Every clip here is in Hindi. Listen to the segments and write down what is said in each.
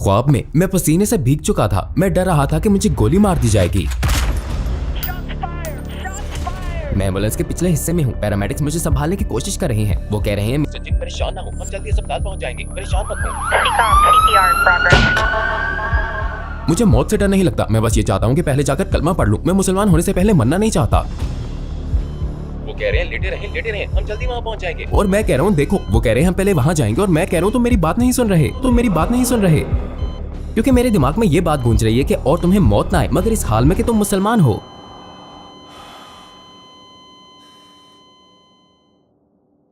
ख्वाब में मैं पसीने से भीग चुका था। मैं डर रहा था कि मुझे गोली मार दी जाएगी। मैं एम्बुलेंस के पिछले हिस्से में हूँ। पैरामेडिक्स मुझे संभालने की कोशिश कर रहे हैं। वो कह रहे हैं मिस्टर जिन, परेशान ना हो, हम जल्दी अस्पताल पहुँच जाएंगे, परेशान मत हो। मुझे मौत से डर नहीं लगता। मैं बस ये चाहता हूँ कि पहले जाकर कलमा पढ़ लूँ। मैं मुसलमान होने से पहले मरना नहीं चाहता। वो कह रहे हैं लेटे रहें, हम जल्दी वहाँ पहुँच जाएंगे। और मैं कह रहा हूँ देखो, वो कह रहे हैं हम पहले वहाँ जाएंगे, और मैं कह रहा हूँ तुम मेरी बात नहीं सुन रहे, क्योंकि मेरे दिमाग में ये बात गूंज रही है कि और तुम्हें मौत ना आए, मगर इस हाल में कि तुम मुसलमान हो।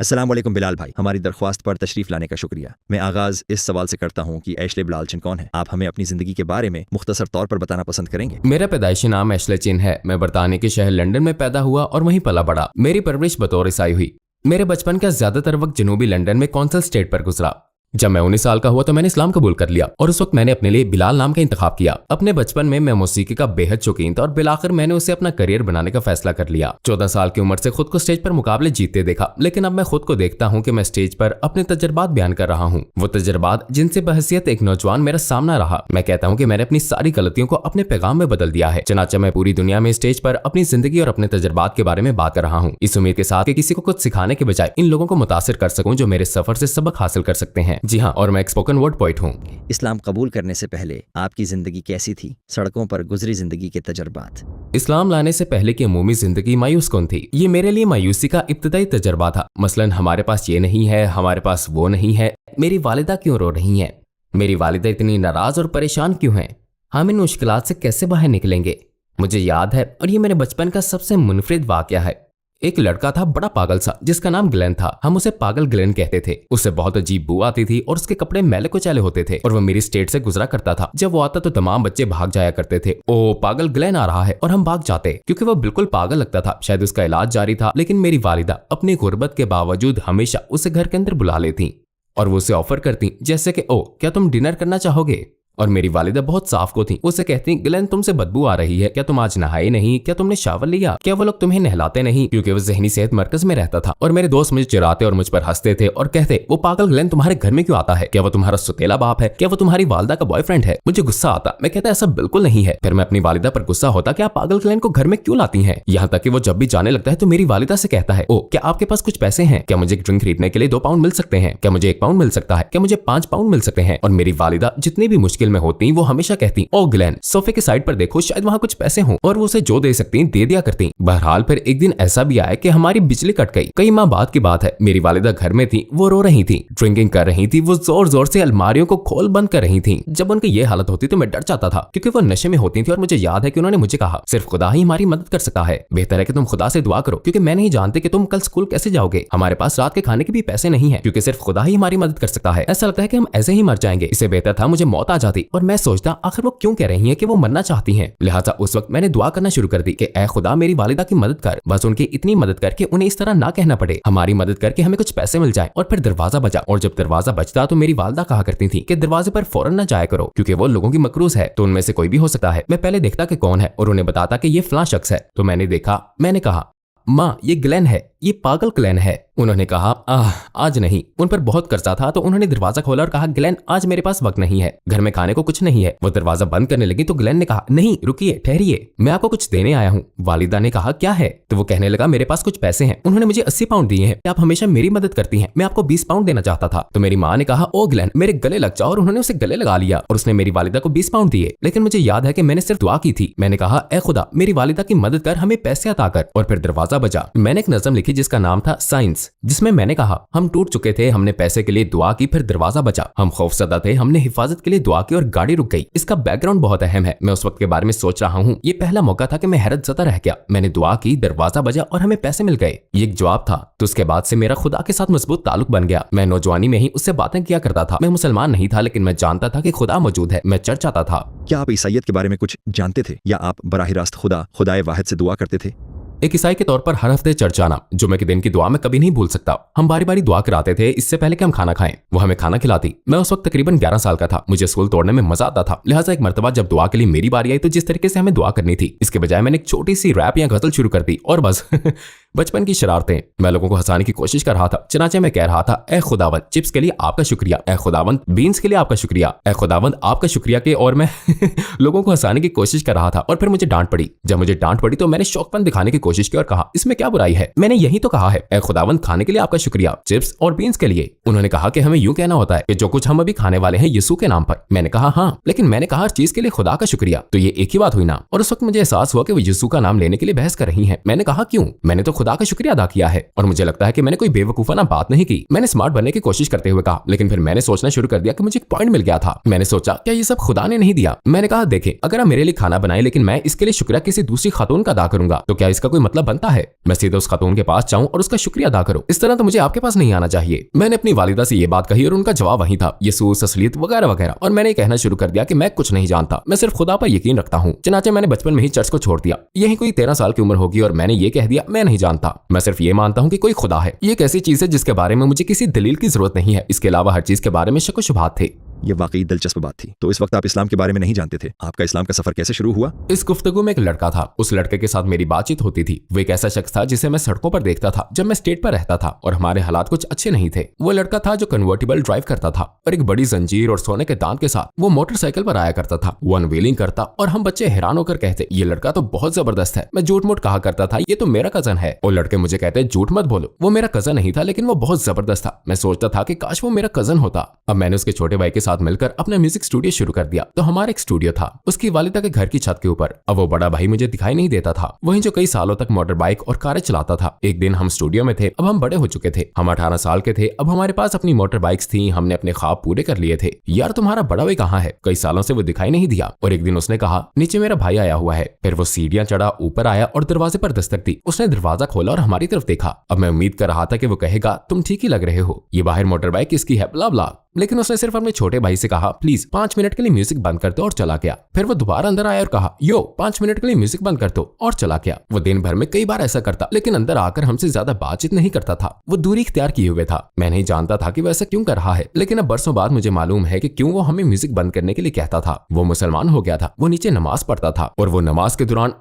अस्सलाम वालेकुम बिलाल भाई, हमारी दरख्वास्त पर तशरीफ लाने का शुक्रिया। मैं आगाज इस सवाल से करता हूँ कि एशले बिलाल चिन कौन है? आप हमें अपनी जिंदगी के बारे में मुख्तसर तौर पर बताना पसंद करेंगे? मेरा पैदाइशी नाम एशले चिन है। मैं बरतानिया के शहर लंदन में पैदा हुआ और वहीं पला बड़ा। मेरी परवरिश बतौर ईसाई हुई। मेरे बचपन का ज्यादातर वक्त जनूबी लंदन में कौंसल स्टेट पर गुजरा। जब मैं 19 साल का हुआ तो मैंने इस्लाम कबूल कर लिया और उस वक्त मैंने अपने लिए बिलाल नाम का इंतखाब किया। अपने बचपन में मैं मौसीकी का बेहद शौकीन था और बिलाखिर मैंने उसे अपना करियर बनाने का फैसला कर लिया। 14 साल की उम्र से खुद को स्टेज पर मुकाबले जीतते देखा, लेकिन अब मैं खुद को देखता हूँ कि मैं स्टेज पर अपने तजर्बात बयान कर रहा हूँ। वो तजर्बात जिनसे बहसियत एक नौजवान मेरा सामना रहा। मैं कहता हूँ कि मैंने अपनी सारी गलतियों को अपने पैगाम में बदल दिया है। चनाचा मैं पूरी दुनिया में स्टेज पर अपनी जिंदगी और अपने तजर्बात के बारे में बात कर रहा हूँ, इस उम्मीद के साथ कि किसी को कुछ सिखाने के बजाय इन लोगों को मुतासिर कर सकूं जो मेरे सफर से सबक हासिल कर सकते हैं। जी हाँ, और मैं स्पोकन वर्ड पोएट हूँ। इस्लाम कबूल करने से पहले आपकी जिंदगी कैसी थी? सड़कों पर गुजरी जिंदगी के तजर्बात। इस्लाम लाने से पहले की अमूमी जिंदगी मायूस कौन थी। ये मेरे लिए मायूसी का इब्तदाई तजर्बा था। मसलन हमारे पास ये नहीं है, हमारे पास वो नहीं है। मेरी वालिदा क्यों रो रही हैं? मेरी वालिदा इतनी नाराज और परेशान क्यों हैं? हम इन मुश्किलात से कैसे बाहर निकलेंगे? मुझे याद है, और ये मेरे बचपन का सबसे मुनफरिद वाकया है। एक लड़का था बड़ा पागल सा, जिसका नाम ग्लेन था। हम उसे पागल ग्लेन कहते थे। उसे बहुत अजीब बू आती थी और उसके कपड़े मैले कुचैले होते थे और वो मेरी स्टेट से गुजरा करता था। जब वो आता तो तमाम बच्चे भाग जाया करते थे। ओ पागल ग्लेन आ रहा है, और हम भाग जाते क्योंकि वो बिल्कुल पागल लगता था। शायद उसका इलाज जारी था, लेकिन मेरी वालिदा अपनी गुर्बत के बावजूद हमेशा उसे घर के अंदर बुला लेती और वो उसे ऑफर करती, जैसे कि ओ क्या तुम डिनर करना चाहोगे? और मेरी वालिदा बहुत साफ को थी। उसे कहती, ग्लेन तुमसे बदबू आ रही है, क्या तुम आज नहाए नहीं? क्या तुमने शावर लिया? क्या वो लोग तुम्हें नहलाते नहीं? क्योंकि वो ज़हनी सेहत मरकज में रहता था और मेरे दोस्त मुझे चिढ़ाते और मुझ पर हंसते थे और कहते, वो पागल ग्लेन तुम्हारे घर में क्यों आता है? क्या वो तुम्हारा सुतेला बाप है? क्या वो तुम्हारी वालिदा का बॉयफ्रेंड है? मुझे गुस्सा आता। मैं कहता ऐसा बिल्कुल नहीं है। फिर मैं अपनी वालिदा पर गुस्सा होता कि आप पागल ग्लेन को घर में क्यों लाती हैं? यहाँ तक कि वो जब भी जाने लगता है तो मेरी वालिदा से कहता है, ओ क्या आपके पास कुछ पैसे हैं? क्या मुझे ड्रिंक खरीदने के लिए 2 पाउंड मिल सकते हैं? क्या मुझे 1 पाउंड मिल सकता है? क्या मुझे 5 पाउंड मिल सकते हैं? और मेरी वालिदा जितनी भी मुश्किल में होती वो हमेशा कहती, ओ ग्लेन सोफे के साइड पर देखो, शायद वहाँ कुछ पैसे हों, और वो उसे जो दे सकती दे दिया करती। बहरहाल फिर एक दिन ऐसा भी आया कि हमारी बिजली कट गई। कई माह बाद की बात है। मेरी वालिदा घर में थी, वो रो रही थी, ड्रिंकिंग कर रही थी, वो जोर जोर से अलमारियों को खोल बंद कर रही थी। जब उनकी ये हालत होती तो मैं डर जाता था, क्योंकि वो नशे में होती थी। और मुझे याद है कि उन्होंने मुझे कहा, सिर्फ खुदा ही हमारी मदद कर सकता है, बेहतर है कि तुम खुदा से दुआ करो, क्योंकि मैं नहीं जानती कि तुम कल स्कूल कैसे जाओगे। हमारे पास रात के खाने के भी पैसे नहीं है, क्योंकि सिर्फ खुदा ही हमारी मदद कर सकता है। ऐसा लगता है कि हम ऐसे ही मर जाएंगे। इससे बेहतर था मुझे मौत आ जाती। और मैं सोचता, आखिर वो क्यों कह रही है कि वो मरना चाहती हैं। लिहाजा उस वक्त मैंने दुआ करना शुरू कर दी कि ऐ खुदा मेरी वालिदा की मदद कर, बस उनकी इतनी मदद करके उन्हें इस तरह ना कहना पड़े, हमारी मदद करके हमें कुछ पैसे मिल जाए। और फिर दरवाजा बजा, और जब दरवाजा बजता तो मेरी वालिदा कहा करती थी कि दरवाजे पर फौरन ना जाया करो, क्योंकि वो लोगों की मकरूज है, तो उनमें से कोई भी हो सकता है। मैं पहले देखता कि कौन है और उन्हें बताता कि ये फलां शख्स है। तो मैंने देखा, मैंने कहा, माँ ये ग्लेन है, ये पागल ग्लेन है। उन्होंने कहा, आज नहीं। उन पर बहुत कर्जा था, तो उन्होंने दरवाजा खोला और कहा, ग्लेन आज मेरे पास वक्त नहीं है, घर में खाने को कुछ नहीं है। वो दरवाजा बंद करने लगी तो ग्लेन ने कहा, नहीं रुकिए, ठहरिए, मैं आपको कुछ देने आया हूँ। वालिदा ने कहा, क्या है? तो वो कहने लगा, मेरे पास कुछ पैसे हैं, उन्होंने मुझे 80 पाउंड दिए हैं, आप हमेशा मेरी मदद करती हैं, मैं आपको 20 पाउंड देना चाहता था। तो मेरी माँ ने कहा, ओ ग्लेन मेरे गले लग जाओ, और उन्होंने उसे गले लगा लिया और उसने मेरी वालिदा को 20 पाउंड दिए। लेकिन मुझे याद है कि मैंने सिर्फ दुआ की थी। मैंने कहा, ए खुदा मेरी वालिदा की मदद कर, हमें पैसे अता कर। और फिर दरवाजा बजा। मैंने एक नज़म लिखी जिसका नाम था साइंस, जिसमें मैंने कहा, हम टूट चुके थे, हमने पैसे के लिए दुआ की, फिर दरवाजा बजा, हम खौफजदा थे, हमने हिफाजत के लिए दुआ की और गाड़ी रुक गई। इसका बैकग्राउंड बहुत अहम है। मैं उस वक्त के बारे में सोच रहा हूँ। ये पहला मौका था कि मैं हैरत ज़दा रह गया। मैंने दुआ की, दरवाजा बजा और हमें पैसे मिल गए। ये एक जवाब था। तो उसके बाद से मेरा खुदा के साथ मजबूत ताल्लुक बन गया। मैं नौजवानी में ही उससे बातें किया करता था। मैं मुसलमान नहीं था, लेकिन मैं जानता था कि खुदा मौजूद है। मैं चर्च आता था। क्या आप ईसाइयत के बारे में कुछ जानते थे, या आप बराह रास्त खुदाए वाहिद से दुआ करते थे? एक ईसाई के तौर पर हर हफ्ते चर्च आना जुमे के दिन की दुआ में कभी नहीं भूल सकता। हम बारी बारी दुआ कराते थे, इससे पहले कि हम खाना खाएं। वो हमें खाना खिलाती। मैं उस वक्त तकरीबन 11 साल का था। मुझे स्कूल तोड़ने में मजा आता था। लिहाजा एक मरतबा जब दुआ के लिए मेरी बारी आई तो जिस तरीके से हमें दुआ करनी थी, इसके बजाय मैंने एक छोटी सी रैप या गजल शुरू कर दी और बस बचपन की शरारतें। मैं लोगों को हंसाने की कोशिश कर रहा था। चनाचे मैं कह रहा था, ए खुदावंद चिप्स के लिए आपका शुक्रिया, ए खुदावंद बीन्स के लिए आपका शुक्रिया, ए खुदावंद आपका शुक्रिया के, और मैं लोगों को हंसाने की कोशिश कर रहा था। और फिर मुझे डांट पड़ी। जब मुझे डांट पड़ी तो मैंने शौकपन दिखाने की कोशिश की और कहा, इसमें क्या बुराई है, मैंने यही तो कहा है, ए खुदावंद खाने के लिए आपका शुक्रिया, चिप्स और बीन्स के लिए। उन्होंने कहा कि हमें यूं कहना होता है कि जो कुछ हम अभी खाने वाले हैं यीशु के नाम पर। मैंने कहा हाँ, लेकिन मैंने कहा हर चीज के लिए खुदा का शुक्रिया, तो ये एक ही बात हुई ना। और उस वक्त मुझे एहसास हुआ कि वो यीशु का नाम लेने के लिए बहस कर रही हैं। मैंने कहा क्यों, मैंने तो खुदा का शुक्रिया अदा किया है। और मुझे लगता है कि मैंने कोई बेवकूफाना बात नहीं की। मैंने स्मार्ट बनने की कोशिश करते हुए कहा, लेकिन फिर मैंने सोचना शुरू कर दिया कि मुझे एक पॉइंट मिल गया था। मैंने सोचा क्या ये सब खुदा ने नहीं दिया। मैंने कहा देखे, अगर आप मेरे लिए खाना बनाए लेकिन मैं इसके लिए शुक्रिया किसी दूसरी खातून का अदा करूंगा तो क्या इसका कोई मतलब बनता है? मैं सीधे उस खातून के पास जाऊं और उसका शुक्रिया अदा करूं? इस तरह तो मुझे आपके पास नहीं आना चाहिए। मैंने अपनी वालिदा से ये बात कही और उनका जवाब वही था, यसूस, असलियत वगैरह वगैरह। और मैंने कहना शुरू कर दिया कि मैं कुछ नहीं जानता, मैं सिर्फ खुदा पर यकीन रखता हूँ। चनाचे मैंने बचपन में ही चर्च को छोड़ दिया। यही कोई 13 साल की उम्र होगी और मैंने ये कह दिया, मैं नहीं जानता, मैं सिर्फ ये मानता हूँ कि कोई खुदा है। ये एक ऐसी चीज है जिसके बारे में मुझे किसी दलील की जरूरत नहीं है। इसके अलावा हर चीज के बारे में शक व शुबहात थे। ये वाकई दिलचस्प बात थी। तो इस वक्त आप इस्लाम के बारे में नहीं जानते थे। आपका इस्लाम का सफर कैसे शुरू हुआ? इस गुफ्तगू में एक लड़का था। उस लड़के के साथ मेरी बातचीत होती थी। वो एक ऐसा शख्स था जिसे मैं सड़कों पर देखता था जब मैं स्टेट पर रहता था और हमारे हालात कुछ अच्छे नहीं थे। वो लड़का था जो कन्वर्टिबल ड्राइव करता था और एक बड़ी जंजीर और सोने के दांत के साथ वो मोटरसाइकिल पर आया करता था। वो अनवीलिंग करता और हम बच्चे हैरान होकर कहते, ये लड़का तो बहुत जबरदस्त है। मैं झूठ मूठ कहा करता था, ये तो मेरा कजन है। और लड़के मुझे कहते, झूठ मत बोलो, वो मेरा कजन नहीं था, लेकिन वो बहुत जबरदस्त था। मैं सोचता था कि काश वो मेरा कजन होता। अब मैंने उसके छोटे भाई के साथ मिलकर अपना म्यूजिक स्टूडियो शुरू कर दिया। तो हमारा एक स्टूडियो था उसकी वालिदा के घर की छत के ऊपर। अब वो बड़ा भाई मुझे दिखाई नहीं देता था, वहीं जो कई सालों तक मोटर बाइक और कारें चलाता था। एक दिन हम स्टूडियो में थे। अब हम बड़े हो चुके थे, हम 18 साल के थे। अब हमारे पास अपनी मोटर बाइक्स थी। हमने अपने ख्वाब पूरे कर लिए थे। यार तुम्हारा बड़ा भाई कहाँ है? कई सालों से वो दिखाई नहीं दिया। और एक दिन उसने कहा, नीचे मेरा भाई आया हुआ है। फिर वो सीढ़ियां चढ़ा, ऊपर आया और दरवाजे पर दस्तक दी। उसने दरवाजा खोला और हमारी तरफ देखा। अब मैं उम्मीद कर रहा था कि वो कहेगा, तुम ठीक ही लग रहे हो, ये बाहर मोटर बाइक किसकी है, ब्ला ब्ला। लेकिन उसने सिर्फ अपने छोटे भाई से कहा, प्लीज 5 मिनट के लिए म्यूजिक बंद कर दो, और चला गया। फिर वो दोबारा अंदर आया और कहा, यो 5 मिनट के लिए म्यूजिक बंद कर दो, और चला गया। वो दिन भर में कई बार ऐसा करता, लेकिन अंदर आकर हमसे ज्यादा बातचीत नहीं करता था। वो दूरी इख्तियार किए हुए था। मैं नहीं जानता था कि वो ऐसा क्यों कर रहा है, लेकिन अब बरसों बाद मुझे मालूम है कि क्यों वो हमें म्यूजिक बंद करने के लिए कहता था। वो मुसलमान हो गया था। वो नीचे नमाज पढ़ता था और वो नमाज के दौरान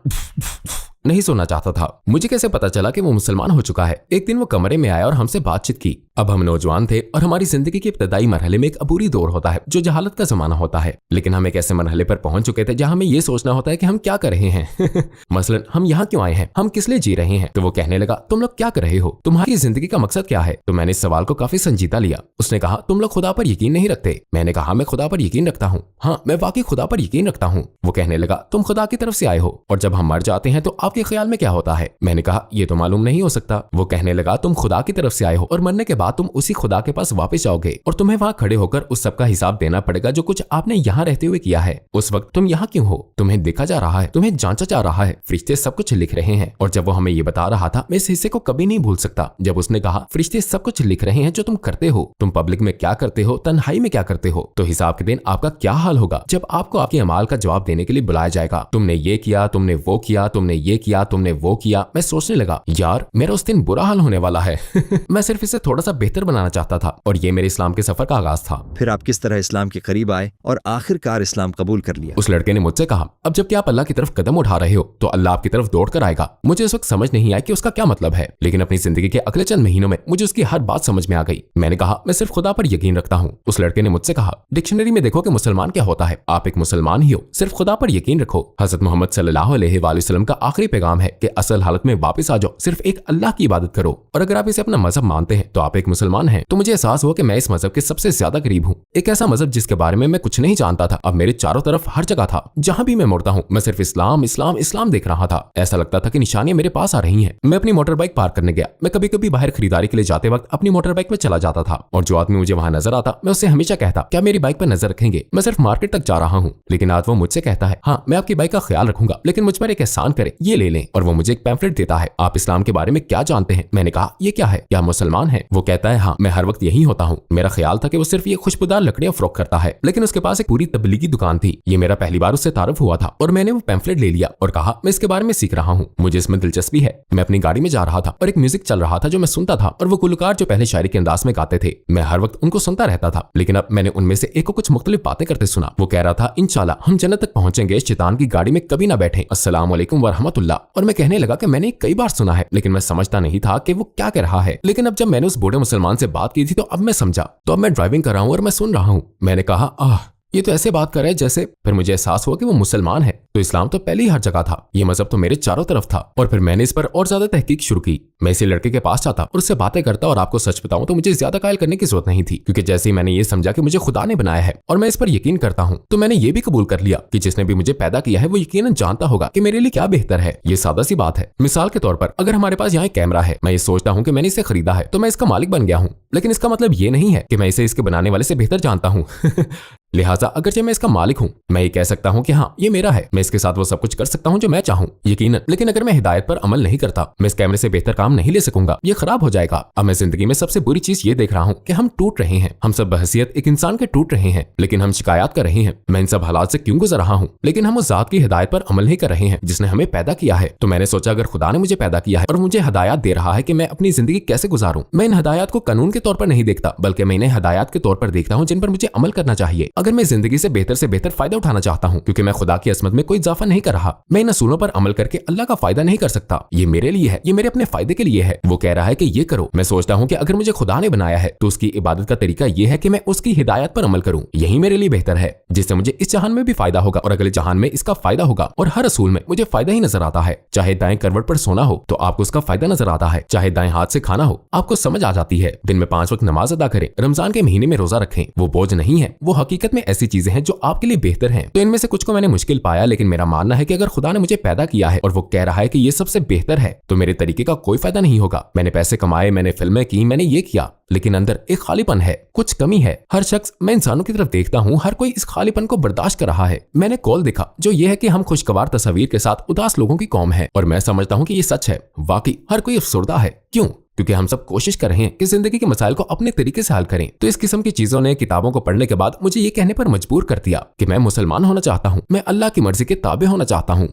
नहीं सोना चाहता था। मुझे कैसे पता चला कि वो मुसलमान हो चुका है? एक दिन वो कमरे में आया और हमसे बातचीत की। अब हम नौजवान थे और हमारी जिंदगी के इब्तदाई मरहले में एक अबूरी दौर होता है जो जहालत का जमाना होता है। लेकिन हम एक ऐसे मरहले पर पहुंच चुके थे जहां हमें ये सोचना होता है कि हम क्या कर रहे हैं। मसलन हम यहाँ क्यों आए हैं, हम किस लिए जी रहे हैं। तो वो कहने लगा, तुम लोग क्या कर रहे हो, तुम्हारी जिंदगी का मकसद क्या है? तो मैंने इस सवाल को काफी संजीदा लिया। उसने कहा, तुम लोग खुदा पर यकीन नहीं रखते। मैंने कहा, मैं खुदा पर यकीन रखता हूँ। हाँ, मैं वाकई खुदा पर यकीन रखता हूँ। वो कहने लगा, तुम खुदा की तरफ से आए हो और जब हम मर जाते हैं तो आपके ख्याल में क्या होता है? मैंने कहा, ये तो मालूम नहीं हो सकता। वो कहने लगा, तुम खुदा की तरफ से आए हो और मरने के बाद तुम उसी खुदा के पास वापस जाओगे और तुम्हें वहां खड़े होकर उस सब का हिसाब देना पड़ेगा जो कुछ आपने यहाँ रहते हुए किया है। उस वक्त तुम यहाँ क्यों हो? तुम्हें देखा जा रहा है, तुम्हें जांचा जा रहा है, फरिश्ते सब कुछ लिख रहे हैं। और जब वो हमें ये बता रहा था, मैं इस हिस्से को कभी नहीं भूल सकता जब उसने कहा, फरिश्ते सब कुछ लिख रहे हैं जो तुम करते हो, तुम पब्लिक में क्या करते हो, तन्हाई में क्या करते हो। तो हिसाब के दिन आपका क्या हाल होगा जब आपको आपके अमाल का जवाब देने के लिए बुलाया जाएगा। तुमने ये किया, तुमने वो किया, तुमने ये किया, तुमने वो किया। मैं सोचने लगा, यार मेरा उस दिन बुरा हाल होने वाला है। मैं सिर्फ इसे थोड़ा सा बेहतर बनाना चाहता था। और ये मेरे इस्लाम के सफर का आगाज था। फिर आप किस तरह इस्लाम के करीब आए और आखिरकार इस्लाम कबूल कर लिया? उस लड़के ने मुझसे कहा, अब जबकि आप अल्लाह की तरफ कदम उठा रहे हो तो अल्लाह आपकी तरफ दौड़ कर आएगा। मुझे उस वक्त समझ नहीं आया कि उसका क्या मतलब है, लेकिन अपनी जिंदगी के अगले चंद महीनों में मुझे उसकी हर बात समझ में आ गई। मैंने कहा, मैं सिर्फ खुदा पर यकीन रखता हूँ। उस लड़के ने मुझसे कहा, डिक्शनरी में देखो कि मुसलमान क्या होता है। आप एक मुसलमान ही हो, सिर्फ खुदा पर यकीन रखो। हजरत मोहम्मद सल्लल्लाहु अलैहि वसल्लम का आखिरी पैगाम है कि असल हालत में वापस आ जाओ, सिर्फ एक अल्लाह की इबादत करो। और अगर आप इसे अपना मजहब मानते हैं तो आप एक मुसलमान हैं। तो मुझे एहसास हुआ कि मैं इस मजहब के सबसे ज्यादा करीब हूँ। एक ऐसा मजहब जिसके बारे में मैं कुछ नहीं जानता था अब मेरे चारों तरफ हर जगह था। जहां भी मैं मुड़ता हूँ मैं सिर्फ इस्लाम इस्लाम इस्लाम देख रहा था। ऐसा लगता था कि निशानियां मेरे पास आ रही हैं। मैं अपनी मोटर बाइक पार्क करने गया। मैं कभी कभी बाहर खरीदारी के लिए जाते वक्त अपनी मोटर बाइक में चला जाता था और जो आदमी मुझे वहां नजर आता मैं उससे हमेशा कहता, क्या मेरी बाइक पर नजर रखेंगे, मैं सिर्फ मार्केट तक जा रहा हूँ। लेकिन आज वो मुझसे कहता है, हाँ मैं आपकी बाइक का ख्याल रखूंगा, लेकिन मुझ पर एक एहसान करें, ये ले लें। और वो मुझे एक पैम्फलेट देता है, आप इस्लाम के बारे में क्या जानते हैं। मैंने कहा, ये क्या है, क्या मुसलमान है? वो कहता है, हाँ मैं हर वक्त यही होता हूँ। मेरा ख्याल था कि वो सिर्फ ये खुशबूदार लकड़ियां फरोख्त करता है, लेकिन उसके पास एक पूरी तबलीगी दुकान थी। ये मेरा पहली बार उससे तारुफ हुआ था और मैंने वो पैम्फलेट ले लिया और कहा, मैं इसके बारे में सीख रहा हूँ, मुझे इसमें दिलचस्पी है। मैं अपनी गाड़ी में जा रहा था और एक म्यूजिक चल रहा था जो मैं सुनता था और वो गुलकार जो पहले शायरी के अंदाज में गाते थे मैं हर वक्त उनको सुनता रहता था। लेकिन अब मैंने उनमें से एक को कुछ मुख्तलिफ बातें करते सुना। वो कह रहा था, इंशाल्लाह हम जन्नत तक पहुंचेंगे, शैतान की गाड़ी में कभी ना बैठे, अस्सलाम वालेकुम व रहमतुल्लाह। अब्दुल्ला, और मैं कहने लगा कि मैंने कई बार सुना है, लेकिन मैं समझता नहीं था कि वो क्या कह रहा है। लेकिन अब जब मैंने उस बूढ़े मुसलमान से बात की थी तो अब मैं समझा। तो अब मैं ड्राइविंग कर रहा हूँ और मैं सुन रहा हूँ। मैंने कहा आह, ये तो ऐसे बात कर रहा है जैसे। फिर मुझे एहसास हुआ कि वो मुसलमान है, तो इस्लाम तो पहले ही हर जगह था, ये मजहब तो मेरे चारों तरफ था। और फिर मैंने इस पर और ज्यादा तहकीक शुरू की। मैं इसी लड़के के पास जाता और उससे बातें करता, और आपको सच बताऊं तो मुझे ज्यादा कायल करने की जरूरत नहीं थी, क्योंकि जैसे ही मैंने ये समझा कि मुझे खुदा ने बनाया है और मैं इस पर यकीन करता हूँ, तो मैंने ये भी कबूल कर लिया कि जिसने भी मुझे पैदा किया है वो यकीनन जानता होगा कि मेरे लिए क्या बेहतर है। ये सादा सी बात है। मिसाल के तौर पर अगर हमारे पास यहाँ कैमरा है, मैं ये सोचता हूँ कि मैंने इसे खरीदा है तो मैं इसका मालिक बन गया हूँ, लेकिन इसका मतलब ये नहीं है कि मैं इसे इसके बनाने वाले से बेहतर जानता हूँ। लिहाजा अगरचे मैं इसका मालिक हूँ, मैं ये कह सकता हूँ कि हाँ ये मेरा है, मैं इसके साथ वो सब कुछ कर सकता हूँ जो मैं चाहूँ, यकीनन। लेकिन अगर मैं हिदायत पर अमल नहीं करता, मैं इस कैमरे से बेहतर काम नहीं ले सकूंगा, ये खराब हो जाएगा। अब मैं जिंदगी में सबसे बुरी चीज ये देख रहा हूँ कि हम टूट रहे हैं। हम सब बहसियत एक इंसान के टूट रहे हैं, लेकिन हम शिकायत कर रहे हैं मैं इन सब हालात से क्यों गुजर रहा हूँ, लेकिन हम उस जात की हिदायत पर अमल नहीं कर रहे हैं जिसने हमें पैदा किया है। तो मैंने सोचा अगर खुदा ने मुझे पैदा किया है और मुझे हिदायत दे रहा है कि मैं अपनी जिंदगी कैसे गुजारूं, मैं इन हिदायत को कानून के तौर पर नहीं देखता, बल्कि मैं इन्हें हिदायत के तौर पर देखता हूँ जिन पर मुझे अमल करना चाहिए। अगर मैं जिंदगी से बेहतर फायदा उठाना चाहता हूँ, क्योंकि मैं खुदा की असमत में कोई इजाफा नहीं कर रहा, मैं इन असूलों पर अमल करके अल्लाह का फायदा नहीं कर सकता। ये मेरे लिए है, ये मेरे अपने फायदे के लिए है। वो कह रहा है कि ये करो, मैं सोचता हूँ कि अगर मुझे खुदा ने बनाया है तो उसकी इबादत का तरीका ये है कि मैं उसकी हिदायत पर अमल करूँ, यही मेरे लिए बेहतर है, जिससे मुझे इस जहान में भी फायदा होगा और अगले जहान में इसका फायदा होगा। और हर असूल में मुझे फायदा ही नजर आता है। चाहे दाएं करवट पर सोना हो तो आपको उसका फायदा नजर आता है, चाहे दाएं हाथ से खाना हो आपको समझ आ जाती है। दिन में 5 वक्त नमाज अदा करें, रमजान के महीने में रोजा रखें, वो बोझ नहीं है, वो हकीकत में ऐसी चीजें हैं जो आपके लिए बेहतर हैं। तो इनमें से कुछ को मैंने मुश्किल पाया, लेकिन मेरा मानना है कि अगर खुदा ने मुझे पैदा किया है और वो कह रहा है कि ये सबसे बेहतर है, तो मेरे तरीके का कोई फायदा नहीं होगा। मैंने पैसे कमाए, मैंने फिल्में की, मैंने ये किया, लेकिन अंदर एक खालीपन है, कुछ कमी है। हर शख्स, मैं इंसानों की तरफ देखता हूँ, हर कोई इस खालीपन को बर्दाश्त कर रहा है। मैंने कॉल देखा जो ये है कि हम खुशगवार तस्वीर के साथ उदास लोगों की कौम है, और मैं समझता हूँ कि ये सच है। वाकई हर कोई अफसुर्दा है। क्यों? क्योंकि हम सब कोशिश कर रहे हैं कि जिंदगी के मसाइल को अपने तरीके से हल करें। तो इस किस्म की चीजों ने किताबों को पढ़ने के बाद मुझे ये कहने पर मजबूर कर दिया कि मैं मुसलमान होना चाहता हूँ, मैं अल्लाह की मर्जी के ताबे होना चाहता हूँ।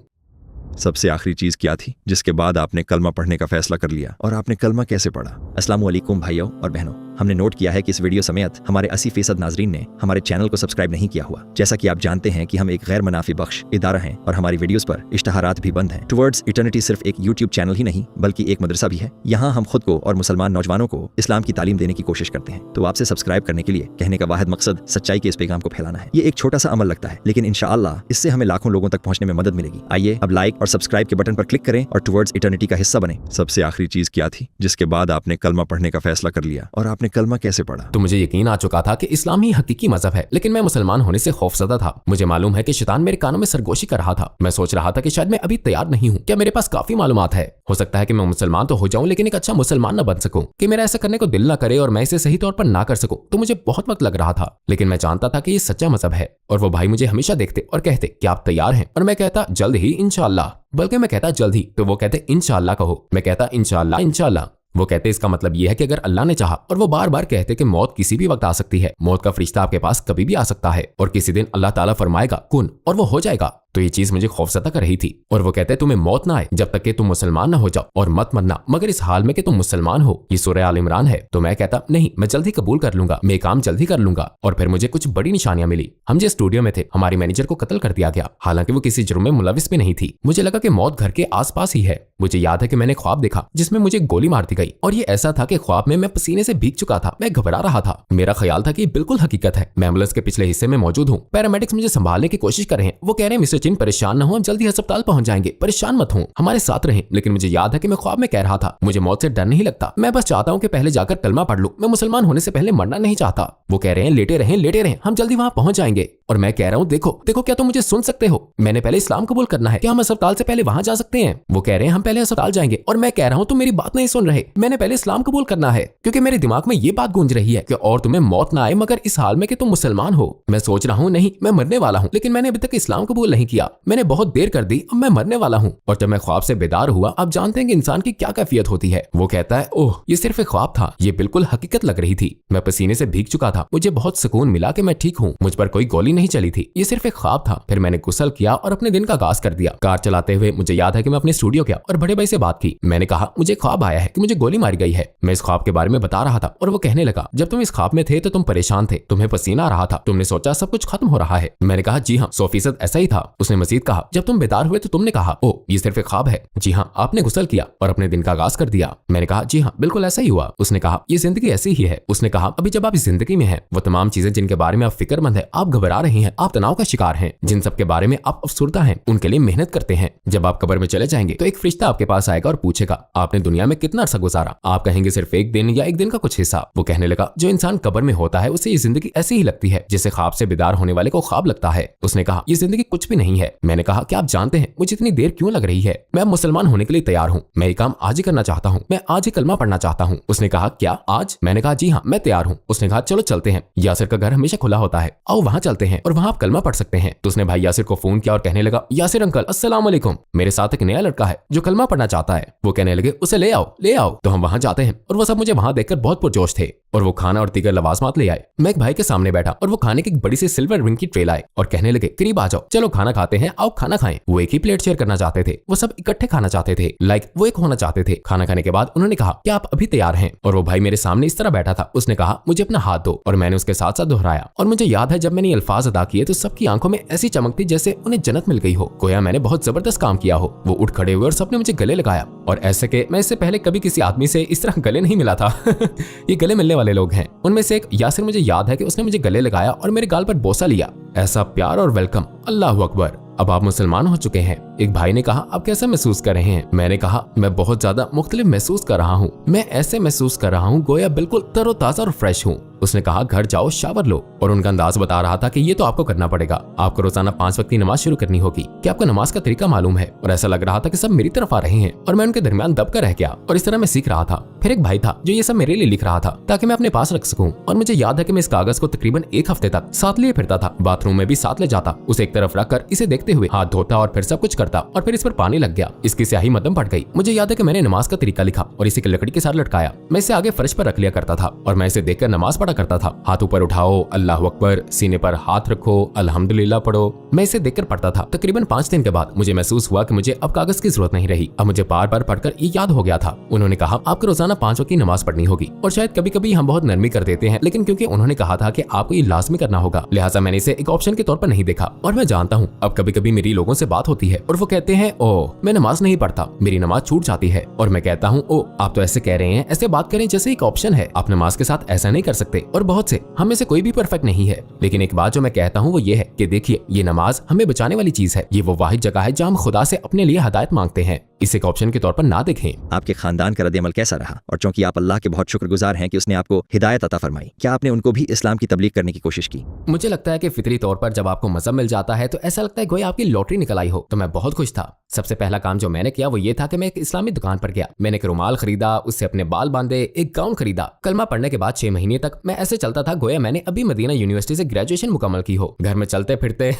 सबसे आखिरी चीज क्या थी जिसके बाद आपने कलमा पढ़ने का फैसला कर लिया, और आपने कलमा कैसे पढ़ा? अस्सलाम वालेकुम भाइयों और बहनों, हमने नोट किया है कि इस वीडियो समेत हमारे 80% नाजरीन ने हमारे चैनल को सब्सक्राइब नहीं किया हुआ। जैसा कि आप जानते हैं कि हम एक गैर मुनाफी बख्श इदारा हैं और हमारी वीडियोस पर इश्तहारात भी बंद हैं। टुवर्ड्स इटर्निटी सिर्फ एक यूट्यूब चैनल ही नहीं बल्कि एक मदरसा भी है। यहाँ हम खुद को और मुसलमान नौजवानों को इस्लाम की तालीम देने की कोशिश करते हैं। तो आपसे सब्सक्राइब करने के लिए कहने का वाहिद मकसद सच्चाई के इस पैगाम को फैलाना है। ये एक छोटा सा अमल लगता है, लेकिन इंशाअल्लाह इससे हमें लाखों लोगों तक पहुंचने में मदद मिलेगी। आइए अब लाइक और सब्सक्राइब के बटन पर क्लिक करें और टुवर्ड्स इटर्निटी का हिस्सा बने। सबसे आखिरी चीज क्या थी जिसके बाद आपने कलमा पढ़ने का फैसला कर लिया, और आपने कलमा कैसे पढ़ा? तो मुझे यकीन आ चुका था कि इस्लाम ही हकीकी मजहब है, लेकिन मैं मुसलमान होने से खौफजदा था। मुझे मालूम है कि शैतान मेरे कानों में सरगोशी कर रहा था। मैं सोच रहा था कि शायद मैं अभी तैयार नहीं हूँ, क्या मेरे पास काफी मालूमात है, हो सकता है कि मैं मुसलमान तो हो जाऊं लेकिन एक अच्छा मुसलमान न बन सकूं, कि मेरा ऐसा करने को दिल न करे और मैं इसे सही तौर पर ना कर सकूं। तो मुझे बहुत वक्त लग रहा था, लेकिन मैं जानता था कि ये सच्चा मजहब है। और वो भाई मुझे हमेशा देखते और कहते कि आप तैयार हैं, और मैं कहता जल्द ही इंशाअल्लाह, बल्कि मैं कहता जल्द ही, तो वो कहते इंशाअल्लाह कहो, मैं कहता इंशाअल्लाह इंशाअल्लाह। वो कहते इसका मतलब ये है कि अगर अल्लाह ने चाहा, और वो बार बार कहते कि मौत किसी भी वक्त आ सकती है, मौत का फरिश्ता आपके पास कभी भी आ सकता है, और किसी दिन अल्लाह ताला फरमाएगा कुन, और वो हो जाएगा। तो ये चीज मुझे खौफजदा कर रही थी। और वो कहते तुम्हें मौत ना आए जब तक कि तुम मुसलमान ना हो जाओ, और मत मरना मगर इस हाल में कि तुम मुसलमान हो। ये सूरह आल इमरान है। तो मैं कहता नहीं, मैं जल्द ही कबूल कर लूंगा, मैं काम जल्द ही कर लूंगा। और फिर मुझे कुछ बड़ी निशानियां मिली। हम जिस स्टूडियो में थे, हमारे मैनेजर को कत्ल कर दिया गया, हालांकि वो किसी जुर्म में मुलविस भी नहीं थी। मुझे लगा कि मौत घर के आस पास ही है। मुझे याद है कि मैंने ख्वाब देखा जिसमें मुझे गोली मार दी गई, और ये ऐसा था कि ख्वाब में मैं पसीने से भीग चुका था, मैं घबरा रहा था। मेरा ख्याल था कि बिल्कुल हकीकत है। मैं एम्बुलेंस के पिछले हिस्से में मौजूद हूँ, पैरामेडिक्स मुझे संभालने की कोशिश कर रहे हैं। वो कह रहे हैं मिस्टर चिन परेशान न हो, जल्दी अस्पताल पहुंच जाएंगे, परेशान मत हो, हमारे साथ रहें। लेकिन मुझे याद है कि मैं ख्वाब में कह रहा था मुझे मौत से डर नहीं लगता, मैं बस चाहता हूं कि पहले जाकर कलमा पढ़ लूं, मैं मुसलमान होने से पहले मरना नहीं चाहता। वो कह रहे हैं लेटे रहें, हम जल्दी वहां पहुंच जाएंगे। और मैं कह रहा हूं देखो क्या तुम मुझे सुन सकते हो, मैंने पहले इस्लाम कबूल करना है, क्या हम अस्पताल से पहले वहां जा सकते हैं? वो कह रहे हैं हम पहले अस्पताल जाएंगे। और मैं कह रहा हूं तुम मेरी बात नहीं सुन रहे, मैंने पहले इस्लाम कबूल करना है, क्योंकि मेरे दिमाग में ये बात गूंज रही है कि और तुम्हें मौत ना आए मगर इस हाल में कि तुम मुसलमान हो। मैं सोच रहा हूं नहीं, मैं मरने वाला हूं, लेकिन मैंने अभी तक इस्लाम कबूल नहीं किया, मैंने बहुत देर कर दी, अब मैं मरने वाला हूं। और जब मैं ख्वाब से बेदार हुआ, आप जानते हैं कि इंसान की क्या कैफियत होती है। वो कहता है ओह ये सिर्फ एक ख्वाब था, ये बिल्कुल हकीकत लग रही थी। मैं पसीने से भीग चुका था, मुझे बहुत सुकून मिला कि मैं ठीक हूँ, मुझ पर कोई गोली गोली नहीं चली थी, ये सिर्फ एक ख्वाब था। फिर मैंने गुस्ल किया और अपने दिन का आगाज कर दिया। कार चलाते हुए मुझे याद है कि मैं अपने स्टूडियो गया और बड़े भाई से बात की। मैंने कहा मुझे ख्वाब आया है कि मुझे गोली मारी गई है। मैं इस ख्वाब के बारे में बता रहा था और वो कहने लगा जब तुम इस ख्वाब में थे तो तुम परेशान थे, तुम्हें पसीना आ रहा था, तुमने सोचा सब कुछ खत्म हो रहा है। मैंने कहा जी हाँ 100% ऐसा ही था। उसने मजीद कहा जब तुम बेदार हुए तो तुमने कहा ओ ये सिर्फ एक ख्वाब है। जी हाँ, आपने गुस्ल किया और अपने दिन का आगाज कर दिया। मैंने कहा जी हाँ बिल्कुल ऐसा ही हुआ। उसने कहा ये जिंदगी ऐसी ही है। उसने कहा अभी जब आप इस जिंदगी में हैं वो तमाम चीजें जिनके बारे में आप फिक्रमंद है, आप घबरा रहे हैं, आप तनाव का शिकार हैं, जिन सब के बारे में आप अफसुर्दा हैं, उनके लिए मेहनत करते हैं। जब आप कब्र में चले जाएंगे तो एक फरिश्ता आपके पास आएगा और पूछेगा आपने दुनिया में कितना अरसा गुजारा। आप कहेंगे सिर्फ एक दिन या एक दिन का कुछ हिस्सा। वो कहने लगा जो इंसान कब्र में होता है उसे ये जिंदगी ऐसी ही लगती है जैसे ख्वाब से बेदार होने वाले को ख्वाब लगता है। उसने कहा ये जिंदगी कुछ भी नहीं है। मैंने कहा क्या आप जानते हैं मुझे इतनी देर क्यों लग रही है? मैं अब मुसलमान होने के लिए तैयार हूँ। मैं ये काम आज ही करना चाहता हूँ। मैं आज ही कलमा पढ़ना चाहता हूँ। उसने कहा क्या आज? मैंने कहा जी हाँ मैं तैयार हूँ। उसने कहा चलो चलते हैं, यासिर का घर हमेशा खुला होता है, आओ वहाँ चलते हैं और वहाँ आप कलमा पढ़ सकते हैं। तो उसने भाई यासिर को फोन किया और कहने लगा यासिर अंकल अस्सलाम वालेकुम, मेरे साथ एक नया लड़का है जो कलमा पढ़ना चाहता है। वो कहने लगे उसे ले आओ ले आओ। तो हम वहाँ जाते हैं और वो सब मुझे वहाँ देखकर बहुत पुरजोश थे और वो खाना और दीगर लवाजमात ले आए। मैं एक भाई के सामने बैठा और वो खाने की एक बड़ी सी सिल्वर रिंग की ट्रे लाए और कहने लगे करीब आ जाओ, चलो खाना खाते हैं, आओ खाना खाएं। वो एक ही प्लेट शेयर करना चाहते थे, वो सब इकट्ठे खाना चाहते थे, लाइक वो एक होना चाहते थे। खाना खाने के बाद उन्होंने कहा क्या आप अभी तैयार हैं? और वो भाई मेरे सामने इस तरह बैठा था। उसने कहा मुझे अपना हाथ दो और मैंने उसके साथ साथ दोहराया और मुझे याद है जब मैंने ये अल्फाज अदा किए तो सबकी आंखों में ऐसी चमक थी जैसे उन्हें जन्नत मिल गई हो, गोया मैंने बहुत जबरदस्त काम किया हो। वो उठ खड़े हुए और सबने मुझे गले लगाया और ऐसे के मैं इससे पहले कभी किसी आदमी से इस तरह गले नहीं मिला था। ये गले मिलने वाले लोग हैं। उनमें से एक यासिर मुझे याद है कि उसने मुझे गले लगाया और मेरे गाल पर बोसा लिया। ऐसा प्यार और वेलकम, अल्लाह अकबर। अब आप मुसलमान हो चुके हैं। एक भाई ने कहा आप कैसा महसूस कर रहे हैं? मैंने कहा मैं बहुत ज्यादा मुख्तलिफ महसूस कर रहा हूँ। मैं ऐसे महसूस कर रहा हूँ गोया बिल्कुल तरोताजा और फ्रेश हूँ। उसने कहा घर जाओ शावर लो और उनका अंदाज बता रहा था कि ये तो आपको करना पड़ेगा, आपको रोजाना 5 वक्त की नमाज शुरू करनी होगी। क्या आपको नमाज का तरीका मालूम है? और ऐसा लग रहा था कि सब मेरी तरफ आ रहे हैं और मैं उनके दरमियान दब कर रह गया और इस तरह मैं सीख रहा था। फिर एक भाई था जो ये सब मेरे लिए लिख रहा था ताकि मैं अपने पास रख सकूं और मुझे याद है कि मैं इस कागज को तकरीबन 1 हफ्ते तक साथ लिए फिरता था। बाथरूम में भी साथ ले जाता, उसे एक तरफ रखकर इसे देखते हुए हाथ धोता और फिर सब कुछ करता और फिर इस पर पानी लग गया, इसकी स्याही मध्यम पड़ गई। मुझे याद है कि मैंने नमाज का तरीका लिखा और इसे लकड़ी के साथ लटकाया। मैं इसे आगे फर्श पर रख लिया करता था और मैं इसे देखकर नमाज पढ़ा करता था। हाथ ऊपर उठाओ, अल्लाह अकबर, सीने पर हाथ रखो, अल्हम्दुलिल्लाह पढ़ो। मैं इसे देखकर पढ़ता था। तकरीबन 5 दिन के बाद मुझे महसूस हुआ कि मुझे अब कागज की जरूरत नहीं रही। अब मुझे बार बार पढ़कर ये याद हो गया था। उन्होंने कहा आपको रोजाना 5 वक्त की नमाज पढ़नी होगी और शायद कभी कभी हम बहुत नरमी कर देते हैं, लेकिन क्योंकि उन्होंने कहा था कि आपको ये लाजमी करना होगा लिहाजा मैंने इसे एक ऑप्शन के तौर पर नहीं देखा। और मैं जानता हूँ अब कभी कभी मेरी लोगों से बात होती है और वो कहते हैं ओ मैं नमाज नहीं पढ़ता, मेरी नमाज छूट जाती है। और मैं कहता हूँ ओ आप तो ऐसे कह रहे हैं, ऐसे बात करें जैसे एक ऑप्शन है, आप नमाज के साथ ऐसा नहीं कर सकते। और बहुत से हम में से कोई भी परफेक्ट नहीं है, लेकिन एक बात जो मैं कहता हूँ वो ये है कि देखिए ये नमाज हमें बचाने वाली चीज है। ये वो वाहिद जगह है जहाँ हम खुदा से अपने लिए हदायत मांगते हैं। इसे एक ऑप्शन के तौर पर ना देखें। आपके खानदान का रद्द-ए-अमल कैसा रहा? और चूंकि आप अल्लाह के बहुत शुक्रगुजार हैं कि उसने आपको हिदायत अता फरमाई, क्या आपने उनको भी इस्लाम की तबलीग करने की कोशिश की? मुझे लगता है कि फितरी तौर पर जब आपको मजहब मिल जाता है तो ऐसा लगता है गोया आपकी लॉटरी निकल आई हो। तो मैं बहुत खुश था। सबसे पहला काम जो मैंने किया वो ये था कि मैं एक इस्लामी दुकान पर गया। मैंने एक रुमाल खरीदा, उससे अपने बाल बांधे, एक गाउन खरीदा। कलमा पढ़ने के बाद 6 महीने तक मैं ऐसे चलता था गोया मैंने अभी मदीना यूनिवर्सिटी से ग्रेजुएशन मुकम्मल की हो। घर में चलते फिरते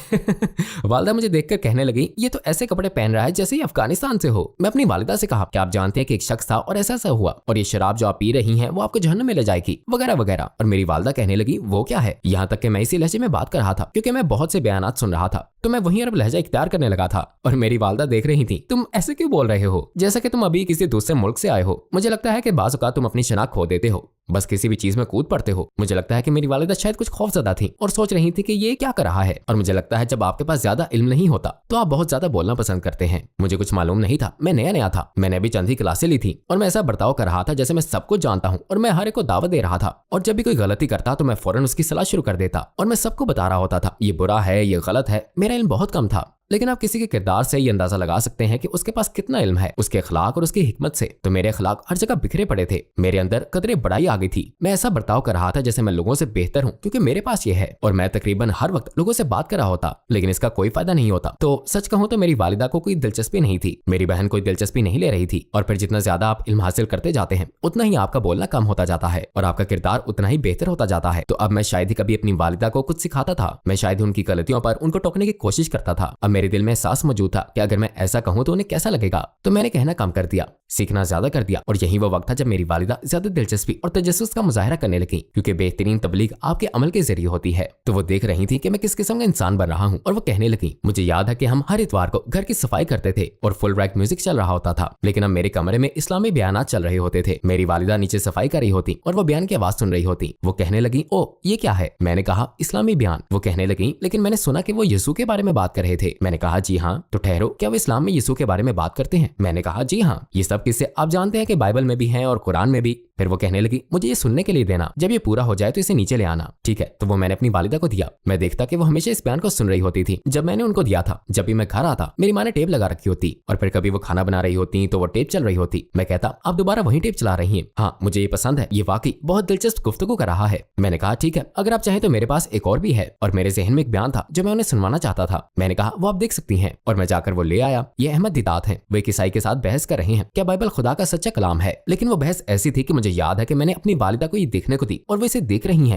वालिदा मुझे देखकर कहने लगी ये तो ऐसे कपड़े पहन रहा है जैसे ही अफगानिस्तान से हो। मैं अपनी वालिदा से कहा कि आप जानते हैं कि एक शख्स था और ऐसा ऐसा हुआ और ये शराब जो आप पी रही हैं वो आपको जहन्नम में ले जाएगी वगैरह वगैरह। और मेरी वालिदा कहने लगी वो क्या है? यहाँ तक कि मैं इसी लहजे में बात कर रहा था क्योंकि मैं बहुत से बयानात सुन रहा था तो मैं वहीं अरब लहजा इख्तियार करने लगा था। और मेरी वालिदा देख रही थी तुम ऐसे क्यों बोल रहे हो जैसा कि तुम अभी किसी दूसरे मुल्क से आए हो। मुझे लगता है कि बाज़ औक़ात तुम अपनी शनाख्त खो देते हो, बस किसी भी चीज में कूद पड़ते हो। मुझे लगता है कि मेरी वालिदा शायद कुछ खौफजदा थी और सोच रही थी कि ये क्या कर रहा है। और मुझे लगता है जब आपके पास ज्यादा इल्म नहीं होता तो आप बहुत ज्यादा बोलना पसंद करते हैं। मुझे कुछ मालूम नहीं था, मैं नया नया था, मैंने अभी चंद ही क्लासें ली थी और मैं ऐसा बर्ताव कर रहा था जैसे मैं सब कुछ जानता हूँ और मैं हर एक को दावत दे रहा था। और जब भी कोई गलती करता तो मैं फौरन उसकी सलाह शुरू कर देता और मैं सबको बता रहा होता था ये बुरा है, ये गलत है। मेरा इल्म बहुत कम था, लेकिन आप किसी के किरदार से ये अंदाजा लगा सकते हैं कि उसके पास कितना इल्म है, उसके अखलाक और उसकी हिकमत से। तो मेरे अखलाक हर जगह बिखरे पड़े थे, मेरे अंदर कदरे बड़ाई आ गई थी। मैं ऐसा बर्ताव कर रहा था जैसे मैं लोगों से बेहतर हूँ क्योंकि मेरे पास ये है और मैं तकरीबन हर वक्त लोगों से बात कर रहा होता, लेकिन इसका कोई फायदा नहीं होता। तो सच कहूँ तो मेरी वालिदा को कोई दिलचस्पी नहीं थी, मेरी बहन कोई दिलचस्पी नहीं ले रही थी। और फिर जितना ज्यादा आप इल्म हासिल करते जाते हैं उतना ही आपका बोलना कम होता जाता है और आपका किरदार उतना ही बेहतर होता जाता है। तो अब मैं शायद ही कभी अपनी वालिदा को कुछ सिखाता था, मैं शायद ही उनकी गलतियों पर उनको टोकने की कोशिश करता था। अब मेरे दिल में एहसास मौजूद था कि अगर मैं ऐसा कहूँ तो उन्हें कैसा लगेगा, तो मैंने कहना कम कर दिया। सीखना ज्यादा कर दिया। और यही वो वक्त था जब मेरी वालिदा ज्यादा दिलचस्पी और तजस्सुस का मुजाहरा करने लगी, क्योंकि बेहतरीन तबलीग आपके अमल के जरिए होती है। तो वो देख रही थी कि मैं किस किस्म का इंसान बन रहा हूँ, और वो कहने लगी, मुझे याद है कि हम हर इतवार को घर की सफाई करते थे और फुल रैक म्यूजिक चल रहा होता था, लेकिन अब मेरे कमरे में इस्लामी बयानात चल रहे होते थे। मेरी वालिदा नीचे सफाई कर रही होती और वो बयान की आवाज सुन रही होती। वो कहने लगी, ओ ये क्या है? मैंने कहा, इस्लामी बयान। वो कहने लगी, लेकिन मैंने सुना कि वो यीशु के बारे में बात कर रहे थे। मैंने कहा, जी हाँ। तो ठहरो, क्या वो इस्लाम में यीशु के बारे में बात करते हैं? मैंने कहा, जी हाँ। ये सब किस्से आप जानते हैं कि बाइबल में भी हैं और कुरान में भी। फिर वो कहने लगी, मुझे ये सुनने के लिए देना, जब ये पूरा हो जाए तो इसे नीचे ले आना। ठीक है। तो वो मैंने अपनी वालिदा को दिया। मैं देखता कि वो हमेशा इस बयान को सुन रही होती थी। जब मैंने उनको दिया था, जब भी मैं घर आता मेरी माँ ने टेप लगा रखी होती, और फिर कभी वो खाना बना रही होती तो वो टेप चल रही होती। मैं कहता, आप दोबारा वही टेप चला रही हैं? हाँ, मुझे ये पसंद है, ये वाकई बहुत दिलचस्प गुफ्तगू कर रहा है। मैंने कहा, ठीक है, अगर आप चाहें तो मेरे पास एक और भी है। और मेरे जहन में एक बयान था जो मैं उन्हें सुनवाना चाहता था। मैंने कहा, वो आप देख सकती हैं। और मैं जाकर वो ले आया। ये अहमद दिदात है। वे एक ईसाई के साथ बहस कर रहे हैं क्या बाइबल खुदा का सच्चा कलाम है। लेकिन वो बहस ऐसी थी कि मुझे याद है कि मैंने अपनी वालिदा को ये देखने को दी, और वो इसे देख रही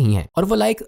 हैं और वो लाइक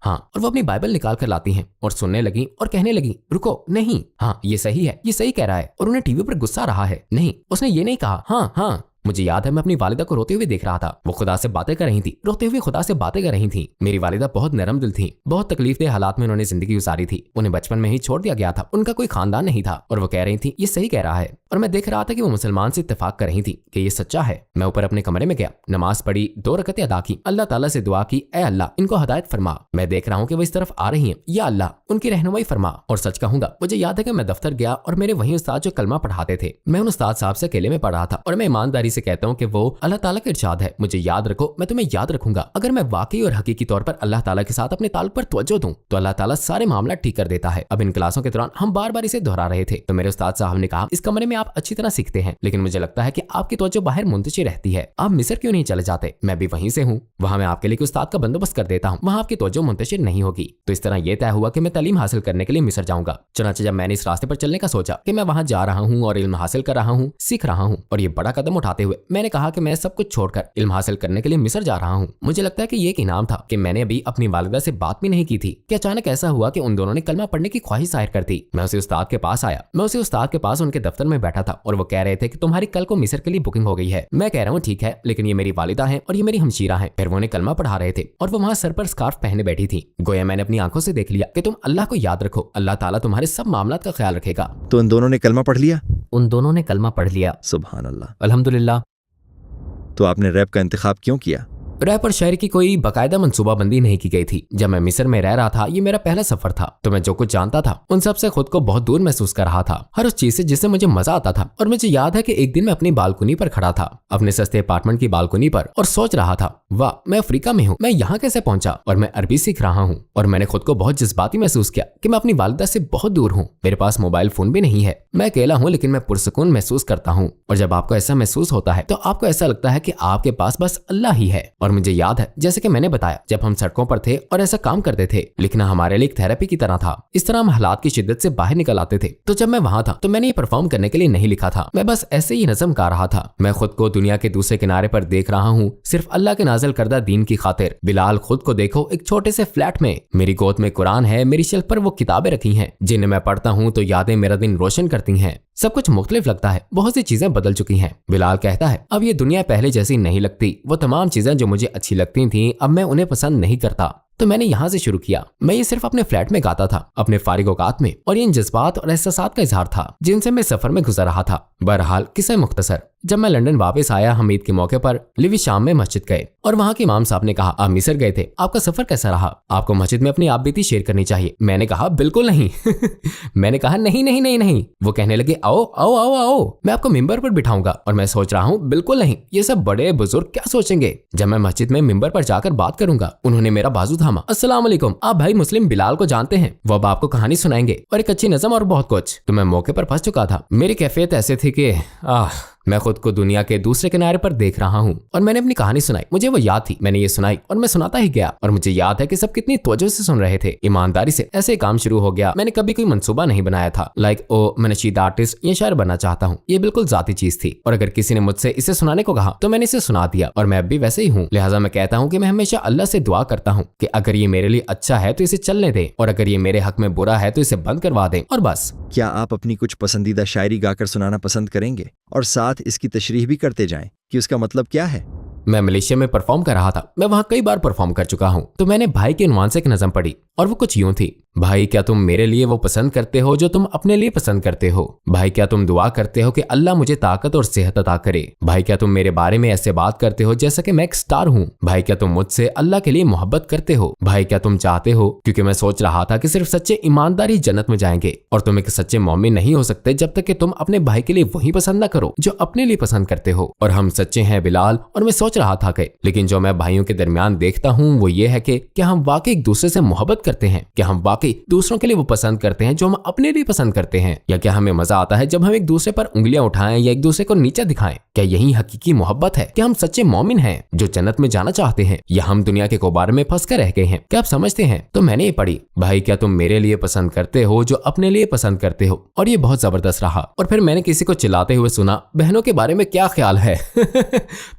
हाँ, और वो अपनी बाइबल निकाल कर लाती हैं और सुनने लगी और कहने लगी, रुको, नहीं, हाँ ये सही है, ये सही कह रहा है। और उन्हें टीवी पर गुस्सा आ रहा है। नहीं, उसने ये नहीं कहा, हाँ हाँ। मुझे याद है मैं अपनी वालिदा को रोते हुए देख रहा था। वो खुदा से बातें कर रही थी, रोते हुए खुदा से बातें कर रही थी। मेरी वालिदा बहुत नरम दिल थी। बहुत तकलीफदेह हालात में उन्होंने जिंदगी गुजारी थी। उन्हें बचपन में ही छोड़ दिया गया था। उनका कोई खानदान नहीं था, और वो कह रही थी, ये सही कह रहा है। और मैं देख रहा था कि वो मुसलमान से इत्तेफाक कर रही थी कि ये सच्चा है। मैं ऊपर अपने कमरे में गया, नमाज पढ़ी, 2 रकअतें अदा की, अल्लाह ताला से दुआ की, ए अल्लाह इनको हदायत फरमा। मैं देख रहा हूँ कि वो इस तरफ आ रही हैं, या अल्लाह उनकी रहनुमाई फरमा। और सच कहूंगा, मुझे याद है कि मैं दफ्तर गया और मेरे वही उस्ताद जो कलमा पढ़ाते थे, मैं उन उस्ताद साहब से अकेले में पढ़ रहा था। और मैं ईमानदारी से कहता हूँ कि वो अल्लाह ताला का इरशाद है, मुझे याद रखो, मैं तुम्हें याद रखूंगा। अगर मैं वाकई और हकीकी तौर पर अल्लाह ताला के साथ अपने ताल्लुक पर तवज्जो दूं तो अल्लाह ताला सारे मामला ठीक कर देता है। अब इन क्लासों के दौरान हम बार बार इसे दोहरा रहे थे, तो मेरे उस्ताद साहब ने कहा, इस कमरे में आप अच्छी तरह सीखते हैं, लेकिन मुझे लगता है कि आपकी तवज्जो बाहर मुंतशिर रहती है। आप मिस्र क्यों नहीं चले जाते? मैं भी वहीं से हूँ, वहां मैं आपके लिए उस्ताद का बंदोबस्त कर देता हूँ, वहां आपकी तवज्जो मुंतशिर नहीं होगी। तो इस तरह यह तय हुआ कि मैं तालीम हासिल करने के लिए मिस्र जाऊंगा। चुनांचे जब मैंने इस रास्ते पर चलने का सोचा कि मैं वहां जा रहा हूँ और इल्म हासिल कर रहा हूँ, सीख रहा हूँ, और ये बड़ा कदम उठाते हुए मैंने कहा कि मैं सब कुछ छोड़कर इल्म हासिल करने के लिए मिस्र जा रहा हूँ। मुझे लगता है कि ये एक इनाम था कि मैंने अभी अपनी वालिदा से बात भी नहीं की थी कि अचानक ऐसा हुआ कि उन दोनों ने कलमा पढ़ने की ख्वाहिश जाहिर कर दी। मैं उसे उस्ताद के पास आया। मैं उसे उस्ताद के पास उनके दफ्तर में बैठा था, और वो कह रहे थे कि तुम्हारी कल को मिस्र के लिए बुकिंग हो गई है। मैं कह रहा हूँ ठीक है, लेकिन ये मेरी वालिदा है और ये मेरी हमशीरा है। फिर वो उन्हें कलमा पढ़ा रहे थे और वो वहाँ सर पर स्कार्फ पहने बैठी थी। गोया मैंने अपनी आंखों से देख लिया कि तुम अल्लाह को याद रखो, अल्लाह ताला तुम्हारे सब मामलात का ख्याल रखेगा। तो उन दोनों ने कलमा पढ़ लिया? उन दोनों ने कलमा पढ़ लिया। सुभान अल्लाह, अल्हम्दुलिल्लाह। तो आपने रैप का इंतखाब क्यों किया? रैप और शायरी की कोई बाकायदा मंसूबाबंदी नहीं की गई थी। जब मैं मिस्र में रह रहा था, ये मेरा पहला सफर था, तो मैं जो कुछ जानता था उन सब से खुद को बहुत दूर महसूस कर रहा था, हर उस चीज से जिससे मुझे मजा आता था। और मुझे याद है कि एक दिन मैं अपनी बालकनी पर खड़ा था, अपने सस्ते अपार्टमेंट की बालकनी पर, और सोच रहा था, वाह मैं अफ्रीका में हूँ, मैं यहाँ कैसे पहुंचा, और मैं अरबी सीख रहा हूँ। और मैंने खुद को बहुत जज्बाती महसूस किया कि मैं अपनी वालिदा से बहुत दूर हूँ। मेरे पास मोबाइल फोन भी नहीं है, मैं अकेला हूँ, लेकिन मैं पुरसुकून महसूस करता हूँ। और जब आपको ऐसा महसूस होता है तो आपको ऐसा लगता है कि आपके पास बस अल्लाह ही है। और मुझे याद है, जैसे कि मैंने बताया, जब हम सड़कों पर थे और ऐसा काम करते थे, लिखना हमारे लिए एक थेरेपी की तरह था। इस तरह हम हालात की शिद्दत से बाहर निकल आते थे। तो जब मैं वहां था तो मैंने ये परफॉर्म करने के लिए नहीं लिखा था, मैं बस ऐसे ही नज़म गा रहा था। मैं खुद को दुनिया के दूसरे किनारे पर देख रहा हूँ, सिर्फ अल्लाह के नाज़िल करदा दीन की खातिर। बिलाल खुद को देखो एक छोटे से फ्लैट में, मेरी गोद में कुरान है, मेरी शेल्फ पर वो किताबें रखी हैं जिन्हें मैं पढ़ता हूँ तो यादें मेरा दिन रोशन करती हैं। सब कुछ मुख्तलिफ लगता है, बहुत सी चीजें बदल चुकी हैं। बिलाल कहता है, अब ये दुनिया पहले जैसी नहीं लगती, वो तमाम चीजें जो मुझे अच्छी लगती थीं अब मैं उन्हें पसंद नहीं करता। तो मैंने यहाँ से शुरू किया। मैं ये सिर्फ अपने फ्लैट में गाता था, अपने फारिग औकात में, और ये इन जज्बात और एहसासात का इजहार था जिनसे मैं सफर में गुजर रहा था। बहरहाल किस्सा मुख्तसर, जब मैं लंदन वापस आया, हम ईद के मौके पर लिवी शाम में मस्जिद गए और वहाँ के इमाम साहब ने कहा, आप मिस्र गए थे, आपका सफर कैसा रहा? आपको मस्जिद में अपनी आप बीती शेयर करनी चाहिए। मैंने कहा बिल्कुल नहीं। मैंने कहा नहीं नहीं नहीं नहीं। वो कहने लगे, आओ आओ आओ आओ, मैं आपको मिंबर पर बिठाऊंगा। और मैं सोच रहा हूँ बिल्कुल नहीं, ये सब बड़े बुजुर्ग क्या सोचेंगे जब मैं मस्जिद में मिंबर पर जाकर बात करूंगा। उन्होंने मेरा बाजू थामा। अस्सलाम वालेकुम, आप भाई मुस्लिम बिलाल को जानते हैं? वो अब आपको कहानी सुनाएंगे और एक अच्छी नज़म और बहुत कुछ। तो मैं मौके पर फंस चुका था। मेरी कैफियत ऐसे थी कि मैं खुद को दुनिया के दूसरे किनारे पर देख रहा हूँ और मैंने अपनी कहानी सुनाई। मुझे वो याद थी, मैंने ये सुनाई और मैं सुनाता ही गया और मुझे याद है कि सब कितनी तवज्जो से सुन रहे थे, ईमानदारी से। ऐसे काम शुरू हो गया। मैंने कभी कोई मंसूबा नहीं बनाया था लाइक ओ मैं नशीद आर्टिस्ट या शायर बनना चाहता हूँ। ये बिल्कुल जाती चीज थी और अगर किसी ने मुझसे इसे सुनाने को कहा तो मैंने इसे सुना दिया और मैं अब भी वैसे ही हूँ। लिहाजा मैं कहता हूँ कि मैं हमेशा अल्लाह से दुआ करता हूँ कि अगर ये मेरे लिए अच्छा है तो इसे चलने दे और अगर ये मेरे हक में बुरा है तो इसे बंद करवा दे और बस। क्या आप अपनी कुछ पसंदीदा शायरी गाकर सुनाना पसंद करेंगे और साथ इसकी तशरीह भी करते जाएं कि उसका मतलब क्या है? मैं मलेशिया में परफॉर्म कर रहा था। मैं वहां कई बार परफॉर्म कर चुका हूं। तो मैंने भाई के उन्वान से एक नज़म पढ़ी और वो कुछ यूं थी। भाई क्या तुम मेरे लिए वो पसंद करते हो जो तुम अपने लिए पसंद करते हो? भाई क्या तुम दुआ करते हो कि अल्लाह मुझे ताकत और सेहत अता करे? भाई क्या तुम मेरे बारे में ऐसे बात करते हो जैसा कि मैं एक स्टार हूँ? भाई क्या तुम मुझसे अल्लाह के लिए मोहब्बत करते हो? भाई क्या तुम चाहते हो? क्योंकि मैं सोच रहा था कि सिर्फ सच्चे ईमानदारी जन्नत में जाएंगे और तुम एक सच्चे मोमिन नहीं हो सकते जब तक कि तुम अपने भाई के लिए वही पसंद न करो जो अपने लिए पसंद करते हो। और हम सच्चे हैं बिलाल। और मैं सोच रहा था कि लेकिन जो मैं भाइयों के दरमियान देखता हूँ वो ये है कि क्या हम वाकई एक दूसरे से मोहब्बत करते हैं? क्या हम वाकई दूसरों के लिए वो पसंद करते हैं जो हम अपने लिए पसंद करते हैं? या क्या हमें मजा आता है जब हम एक दूसरे पर उंगलियां उठाएं या एक दूसरे को नीचा दिखाएं? क्या यही हकीकी मोहब्बत है? क्या हम सच्चे मोमिन हैं जो जन्नत में जाना चाहते हैं या हम दुनिया के गुब्बारे में फंस कर रह गए हैं? क्या आप समझते हैं? तो मैंने ये पढ़ी, भाई क्या तुम मेरे लिए पसंद करते हो जो अपने लिए पसंद करते हो। और ये बहुत जबरदस्त रहा। और फिर मैंने किसी को चिल्लाते हुए सुना, बहनों के बारे में क्या ख्याल है?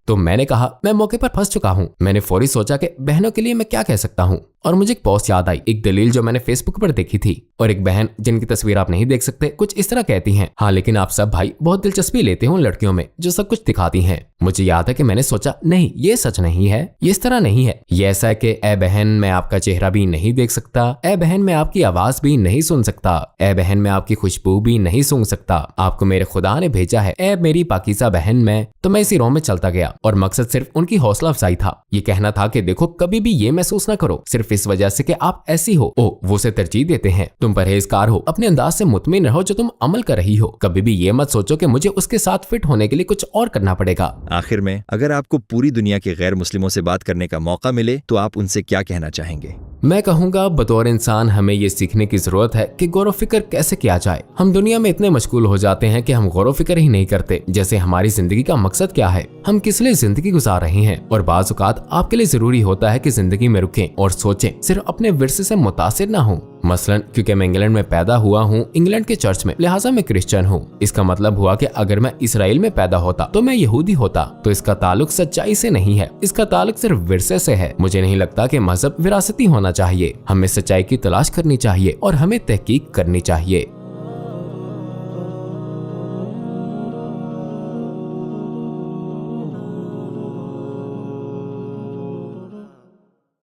तो मैंने कहा मैं मौके पर फंस चुका हूँ। मैंने फौरी सोचा कि बहनों के लिए मैं क्या कह सकता हूँ और मुझे एक पोस्ट याद आई, एक दलील जो मैंने फेसबुक पर देखी थी। और एक बहन जिनकी तस्वीर आप नहीं देख सकते कुछ इस तरह कहती हैं, हाँ लेकिन आप सब भाई बहुत दिलचस्पी लेते हो उन लड़कियों में जो सब कुछ दिखाती हैं। मुझे याद है कि मैंने सोचा नहीं ये सच नहीं है, ये इस तरह नहीं है। ये ऐसा है कि ए बहन मैं आपका चेहरा भी नहीं देख सकता, ए बहन मैं आपकी आवाज भी नहीं सुन सकता, ए बहन मैं आपकी खुशबू भी नहीं सूंघ सकता। आपको मेरे खुदा ने भेजा है ए मेरी पाकीज़ा बहन मैं। तो मैं इसी रो में चलता गया और मकसद सिर्फ उनकी हौसला अफजाई था। ये कहना था कि देखो कभी भी ये महसूस ना करो सिर्फ इस वजह से कि आप ऐसी हो। ओ वो से तरजीह देते हैं। तुम परहेजगार हो, अपने अंदाज से मुतमिन रहो जो तुम अमल कर रही हो। कभी भी ये मत सोचो कि मुझे उसके साथ फिट होने के लिए कुछ और करना पड़ेगा। आखिर में अगर आपको पूरी दुनिया के गैर मुस्लिमों से बात करने का मौका मिले तो आप उनसे क्या कहना चाहेंगे? मैं कहूँगा बतौर इंसान हमें ये सीखने की जरूरत है कि गौर फिक्र कैसे किया जाए। हम दुनिया में इतने मशगूल हो जाते हैं कि हम गौर फिक्र ही नहीं करते जैसे हमारी जिंदगी का मकसद क्या है, हम किस लिए जिंदगी गुजार रहे हैं। और बाज़ औक़ात आपके लिए जरूरी होता है कि जिंदगी में रुकें और सोचें, सिर्फ अपने विरसे से मुतासिर ना हो। मसलन क्योंकि मैं इंग्लैंड में पैदा हुआ हूँ, इंग्लैंड के चर्च में, लिहाजा मैं क्रिश्चियन हूँ। इसका मतलब हुआ कि अगर मैं इसराइल में पैदा होता तो मैं यहूदी होता। तो इसका ताल्लुक सच्चाई से नहीं है, इसका ताल्लुक सिर्फ विरसे से है। मुझे नहीं लगता कि मजहब विरासती होना चाहिए। हमें सच्चाई की तलाश करनी चाहिए और हमें तहकीक करनी चाहिए।